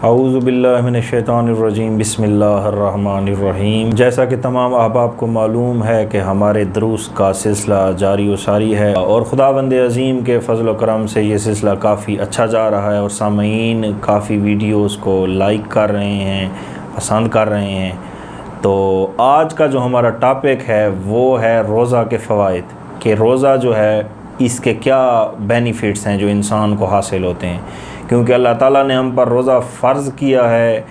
اعوذ باللہ من الشیطان الرجیم بسم اللہ الرحمن الرحیم۔ جیسا کہ تمام احباب کو معلوم ہے کہ ہمارے دروس کا سلسلہ جاری و ساری ہے اور خداوند عظیم کے فضل و کرم سے یہ سلسلہ کافی اچھا جا رہا ہے اور سامعین کافی ویڈیوز کو لائک کر رہے ہیں، پسند کر رہے ہیں۔ تو آج کا جو ہمارا ٹاپک ہے وہ ہے روزہ کے فوائد، کہ روزہ جو ہے اس کے کیا بینیفٹس ہیں جو انسان کو حاصل ہوتے ہیں، کیونکہ اللہ تعالیٰ نے ہم پر روزہ فرض کیا ہے،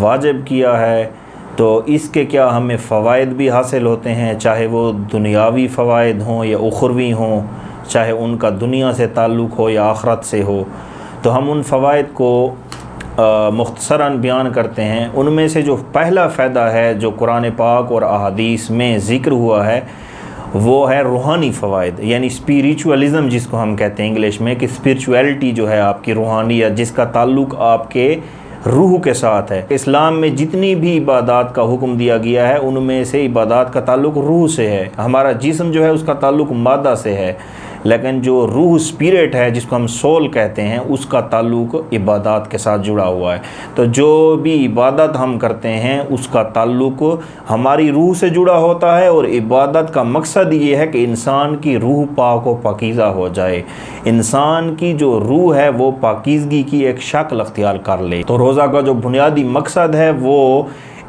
واجب کیا ہے، تو اس کے کیا ہمیں فوائد بھی حاصل ہوتے ہیں، چاہے وہ دنیاوی فوائد ہوں یا اخروی ہوں، چاہے ان کا دنیا سے تعلق ہو یا آخرت سے ہو۔ تو ہم ان فوائد کو مختصراً بیان کرتے ہیں۔ ان میں سے جو پہلا فائدہ ہے جو قرآن پاک اور احادیث میں ذکر ہوا ہے وہ ہے روحانی فوائد، یعنی اسپریچولیزم جس کو ہم کہتے ہیں انگلش میں، کہ اسپریچویلٹی جو ہے آپ کی روحانیت جس کا تعلق آپ کے روح کے ساتھ ہے۔ اسلام میں جتنی بھی عبادات کا حکم دیا گیا ہے ان میں سے عبادات کا تعلق روح سے ہے۔ ہمارا جسم جو ہے اس کا تعلق مادہ سے ہے، لیکن جو روح اسپرٹ ہے جس کو ہم سول کہتے ہیں اس کا تعلق عبادات کے ساتھ جڑا ہوا ہے۔ تو جو بھی عبادت ہم کرتے ہیں اس کا تعلق ہماری روح سے جڑا ہوتا ہے، اور عبادت کا مقصد یہ ہے کہ انسان کی روح پاک و پاکیزہ ہو جائے، انسان کی جو روح ہے وہ پاکیزگی کی ایک شکل اختیار کر لے۔ تو روزہ کا جو بنیادی مقصد ہے وہ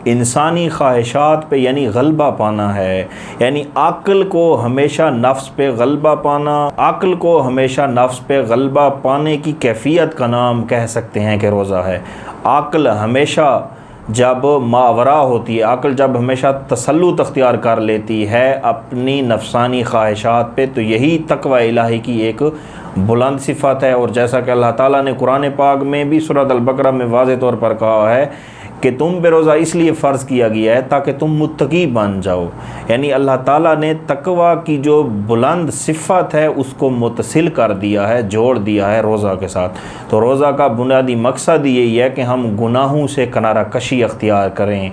انسانی خواہشات پہ یعنی غلبہ پانا ہے، یعنی عقل کو ہمیشہ نفس پہ غلبہ پانا۔ عقل کو ہمیشہ نفس پہ غلبہ پانے کی کیفیت کا نام کہہ سکتے ہیں کہ روزہ ہے۔ عقل ہمیشہ جب ماورا ہوتی ہے، عقل جب ہمیشہ تسلط اختیار کر لیتی ہے اپنی نفسانی خواہشات پہ، تو یہی تقوی الہی کی ایک بلند صفت ہے۔ اور جیسا کہ اللہ تعالیٰ نے قرآن پاک میں بھی سورۃ البقرہ میں واضح طور پر کہا ہے کہ تم پہ روزہ اس لیے فرض کیا گیا ہے تاکہ تم متقی بن جاؤ، یعنی اللہ تعالیٰ نے تقوی کی جو بلند صفت ہے اس کو متصل کر دیا ہے، جوڑ دیا ہے روزہ کے ساتھ۔ تو روزہ کا بنیادی مقصد یہی ہے کہ ہم گناہوں سے کنارہ کشی اختیار کریں۔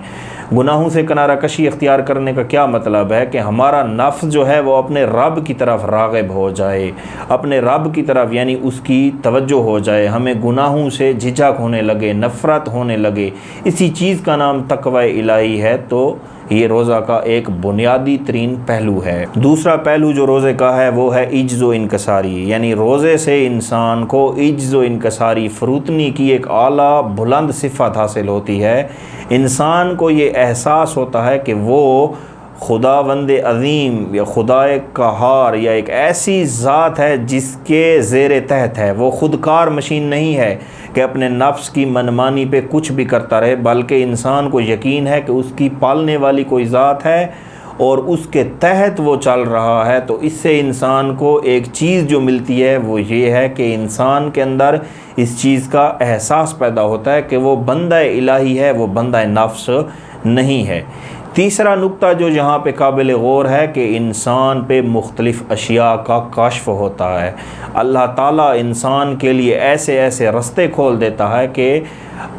گناہوں سے کنارہ کشی اختیار کرنے کا کیا مطلب ہے کہ ہمارا نفس جو ہے وہ اپنے رب کی طرف راغب ہو جائے، اپنے رب کی طرف یعنی اس کی توجہ ہو جائے، ہمیں گناہوں سے جھجک ہونے لگے، نفرت ہونے لگے۔ اسی چیز کا نام تقوی الہی ہے۔ تو یہ روزہ کا ایک بنیادی ترین پہلو ہے۔ دوسرا پہلو جو روزے کا ہے وہ ہے عجز و انکساری، یعنی روزے سے انسان کو عجز و انکساری، فروتنی کی ایک اعلیٰ بلند صفت حاصل ہوتی ہے۔ انسان کو یہ احساس ہوتا ہے کہ وہ خداوند عظیم یا خدا قہار یا ایک ایسی ذات ہے جس کے زیر تحت ہے، وہ خودکار مشین نہیں ہے کہ اپنے نفس کی منمانی پہ کچھ بھی کرتا رہے، بلکہ انسان کو یقین ہے کہ اس کی پالنے والی کوئی ذات ہے اور اس کے تحت وہ چل رہا ہے۔ تو اس سے انسان کو ایک چیز جو ملتی ہے وہ یہ ہے کہ انسان کے اندر اس چیز کا احساس پیدا ہوتا ہے کہ وہ بندہ الہی ہے، وہ بندہ نفس نہیں ہے۔ تیسرا نقطہ جو یہاں پہ قابل غور ہے کہ انسان پہ مختلف اشیاء کا کشف ہوتا ہے۔ اللہ تعالیٰ انسان کے لیے ایسے ایسے رستے کھول دیتا ہے کہ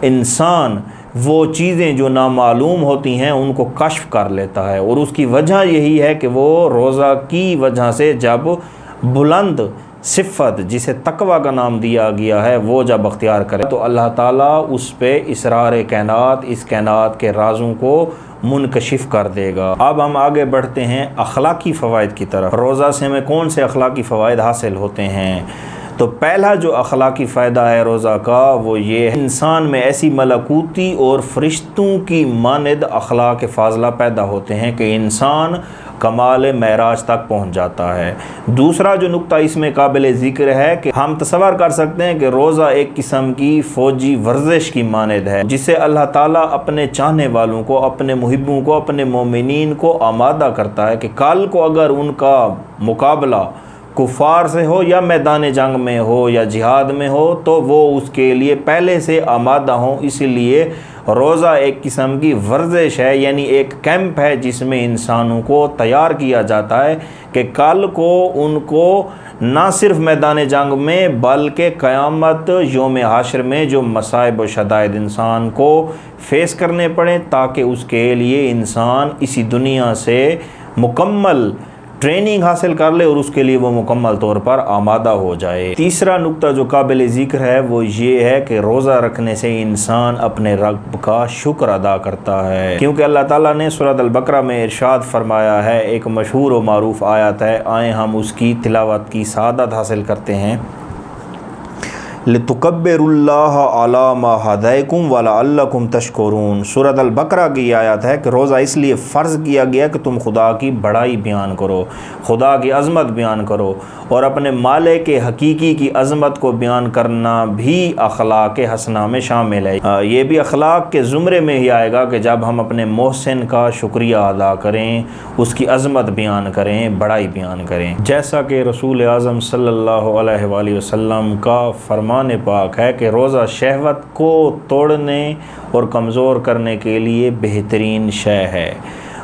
انسان وہ چیزیں جو نامعلوم ہوتی ہیں ان کو کشف کر لیتا ہے، اور اس کی وجہ یہی ہے کہ وہ روزہ کی وجہ سے جب بلند صفت جسے تقوی کا نام دیا گیا ہے وہ جب اختیار کرے تو اللہ تعالیٰ اس پہ اسرار کائنات، اس کائنات کے رازوں کو منکشف کر دے گا۔ اب ہم آگے بڑھتے ہیں اخلاقی فوائد کی طرف۔ روزہ سے ہمیں کون سے اخلاقی فوائد حاصل ہوتے ہیں؟ تو پہلا جو اخلاقی فائدہ ہے روزہ کا وہ یہ ہے، انسان میں ایسی ملکوتی اور فرشتوں کی مانند اخلاق فاضلہ پیدا ہوتے ہیں کہ انسان کمال معراج تک پہنچ جاتا ہے۔ دوسرا جو نقطہ اس میں قابل ذکر ہے کہ ہم تصور کر سکتے ہیں کہ روزہ ایک قسم کی فوجی ورزش کی مانند ہے جس سے اللہ تعالیٰ اپنے چاہنے والوں کو، اپنے محبوں کو، اپنے مومنین کو آمادہ کرتا ہے کہ کل کو اگر ان کا مقابلہ کفار سے ہو یا میدان جنگ میں ہو یا جہاد میں ہو تو وہ اس کے لیے پہلے سے آمادہ ہوں۔ اسی لیے روزہ ایک قسم کی ورزش ہے، یعنی ایک کیمپ ہے جس میں انسانوں کو تیار کیا جاتا ہے کہ کل کو ان کو نہ صرف میدان جنگ میں بلکہ قیامت یوم حشر میں جو مصائب و شدائد انسان کو فیس کرنے پڑیں تاکہ اس کے لیے انسان اسی دنیا سے مکمل ٹریننگ حاصل کر لے اور اس کے لیے وہ مکمل طور پر آمادہ ہو جائے۔ تیسرا نقطہ جو قابل ذکر ہے وہ یہ ہے کہ روزہ رکھنے سے انسان اپنے رب کا شکر ادا کرتا ہے، کیونکہ اللہ تعالیٰ نے سورۃ البقرہ میں ارشاد فرمایا ہے، ایک مشہور و معروف آیت ہے، آئیں ہم اس کی تلاوت کی سعادت حاصل کرتے ہیں۔ لِتُكَبِّرُوا اللَّهَ عَلَىٰ مَا هَدَاكُمْ وَلَعَلَّكُمْ تَشْكُرُونَ سورۃ البقرہ کی آیت ہے کہ روزہ اس لیے فرض کیا گیا کہ تم خدا کی بڑائی بیان کرو، خدا کی عظمت بیان کرو، اور اپنے مالک حقیقی کی عظمت کو بیان کرنا بھی اخلاق حسنہ میں شامل ہے۔ یہ بھی اخلاق کے زمرے میں ہی آئے گا کہ جب ہم اپنے محسن کا شکریہ ادا کریں، اس کی عظمت بیان کریں، بڑائی بیان کریں، جیسا کہ رسول اعظم صلی اللہ علیہ وآلہ وسلم کا فرمان پاک ہے کہ روزہ شہوت کو توڑنے اور کمزور کرنے کے لیے بہترین شے ہے۔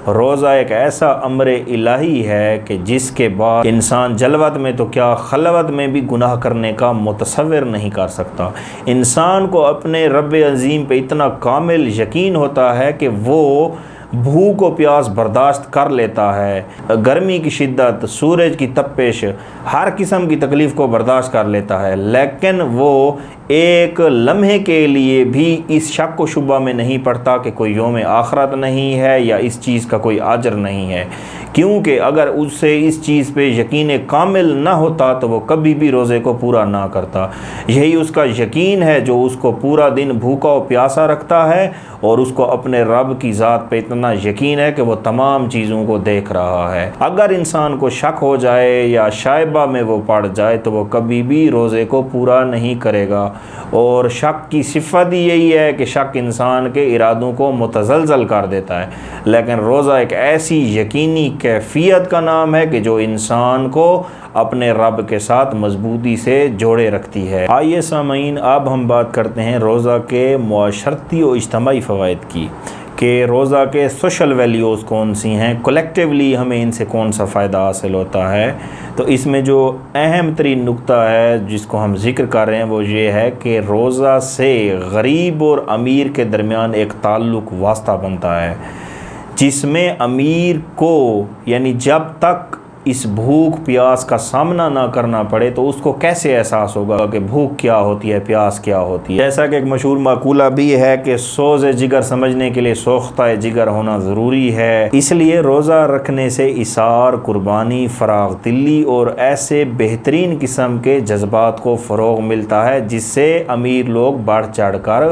روزہ ایک ایسا امر الہی ہے کہ جس کے بعد انسان جلوت میں تو کیا خلوت میں بھی گناہ کرنے کا متصور نہیں کر سکتا۔ انسان کو اپنے رب عظیم پہ اتنا کامل یقین ہوتا ہے کہ وہ بھوک و پیاس برداشت کر لیتا ہے، گرمی کی شدت، سورج کی تپش، ہر قسم کی تکلیف کو برداشت کر لیتا ہے، لیکن وہ ایک لمحے کے لیے بھی اس شک و شبہ میں نہیں پڑتا کہ کوئی یوم آخرت نہیں ہے یا اس چیز کا کوئی اجر نہیں ہے، کیونکہ اگر اس سے اس چیز پہ یقین کامل نہ ہوتا تو وہ کبھی بھی روزے کو پورا نہ کرتا۔ یہی اس کا یقین ہے جو اس کو پورا دن بھوکا و پیاسا رکھتا ہے، اور اس کو اپنے رب کی ذات پہ اتنا یقین ہے کہ وہ تمام چیزوں کو دیکھ رہا ہے۔ اگر انسان کو شک ہو جائے یا شائبہ میں وہ پڑ جائے تو وہ کبھی بھی روزے کو پورا نہیں کرے گا، اور شک کی صفت ہی یہی ہے کہ شک انسان کے ارادوں کو متزلزل کر دیتا ہے، لیکن روزہ ایک ایسی یقینی کیفیت کا نام ہے کہ جو انسان کو اپنے رب کے ساتھ مضبوطی سے جوڑے رکھتی ہے۔ آئیے سامعین، اب ہم بات کرتے ہیں روزہ کے معاشرتی و اجتماعی فوائد کی، کہ روزہ کے سوشل ویلیوز کون سی ہیں، کولیکٹیولی ہمیں ان سے کون سا فائدہ حاصل ہوتا ہے۔ تو اس میں جو اہم ترین نقطہ ہے جس کو ہم ذکر کر رہے ہیں وہ یہ ہے کہ روزہ سے غریب اور امیر کے درمیان ایک تعلق واسطہ بنتا ہے، جس میں امیر کو یعنی جب تک اس بھوک پیاس کا سامنا نہ کرنا پڑے تو اس کو کیسے احساس ہوگا کہ بھوک کیا ہوتی ہے، پیاس کیا ہوتی ہے۔ جیسا کہ ایک مشہور مقولہ بھی ہے کہ سوز جگر سمجھنے کے لیے سوختہ جگر ہونا ضروری ہے، اس لیے روزہ رکھنے سے اثار، قربانی، فراغ دلی اور ایسے بہترین قسم کے جذبات کو فروغ ملتا ہے جس سے امیر لوگ بڑھ چڑھ کر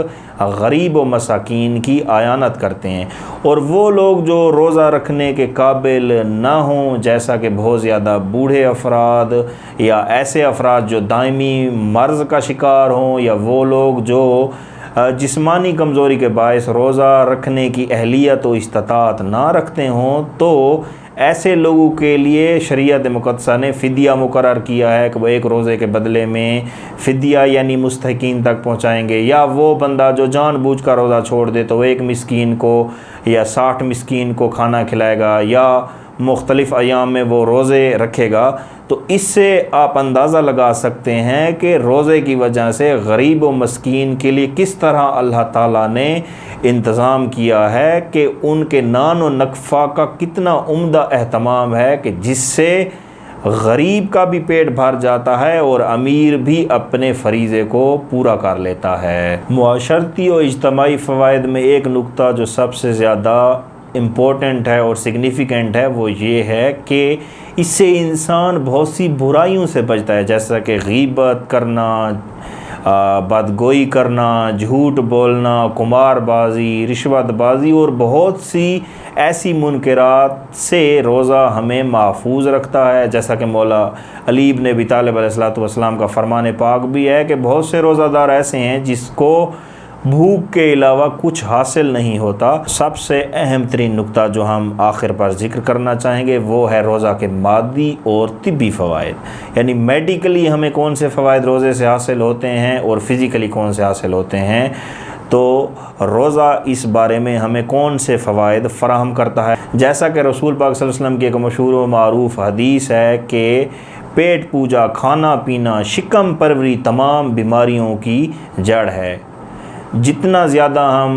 غریب و مساکین کی اعانت کرتے ہیں، اور وہ لوگ جو روزہ رکھنے کے قابل نہ ہوں، جیسا کہ بہت زیادہ بوڑھے افراد یا ایسے افراد جو دائمی مرض کا شکار ہوں، یا وہ لوگ جو جسمانی کمزوری کے باعث روزہ رکھنے کی اہلیت و استطاعت نہ رکھتے ہوں، تو ایسے لوگوں کے لیے شریعت مقدسہ نے فدیہ مقرر کیا ہے کہ وہ ایک روزے کے بدلے میں فدیہ یعنی مستحقین تک پہنچائیں گے، یا وہ بندہ جو جان بوجھ کر روزہ چھوڑ دے تو وہ ایک مسکین کو یا 60 مسکین کو کھانا کھلائے گا، یا مختلف ایام میں وہ روزے رکھے گا۔ تو اس سے آپ اندازہ لگا سکتے ہیں کہ روزے کی وجہ سے غریب و مسکین کے لیے کس طرح اللہ تعالیٰ نے انتظام کیا ہے، کہ ان کے نان و نقفہ کا کتنا عمدہ اہتمام ہے، کہ جس سے غریب کا بھی پیٹ بھر جاتا ہے اور امیر بھی اپنے فریضے کو پورا کر لیتا ہے۔ معاشرتی و اجتماعی فوائد میں ایک نقطہ جو سب سے زیادہ امپورٹنٹ ہے اور سگنیفیکنٹ ہے وہ یہ ہے کہ اس سے انسان بہت سی برائیوں سے بچتا ہے، جیسا کہ غیبت کرنا، بدگوئی کرنا، جھوٹ بولنا، قمار بازی، رشوت بازی اور بہت سی ایسی منکرات سے روزہ ہمیں محفوظ رکھتا ہے، جیسا کہ مولا علی بن ابی طالب علیہ السلام کا فرمان پاک بھی ہے کہ بہت سے روزہ دار ایسے ہیں جس کو بھوک کے علاوہ کچھ حاصل نہیں ہوتا۔ سب سے اہم ترین نقطہ جو ہم آخر پر ذکر کرنا چاہیں گے وہ ہے روزہ کے مادی اور طبی فوائد، یعنی میڈیکلی ہمیں کون سے فوائد روزے سے حاصل ہوتے ہیں اور فزیکلی کون سے حاصل ہوتے ہیں۔ تو روزہ اس بارے میں ہمیں کون سے فوائد فراہم کرتا ہے، جیسا کہ رسول پاک صلی اللہ علیہ وسلم کی ایک مشہور و معروف حدیث ہے کہ پیٹ پوجا، کھانا پینا، شکم پروری تمام بیماریوں کی جڑ ہے۔ جتنا زیادہ ہم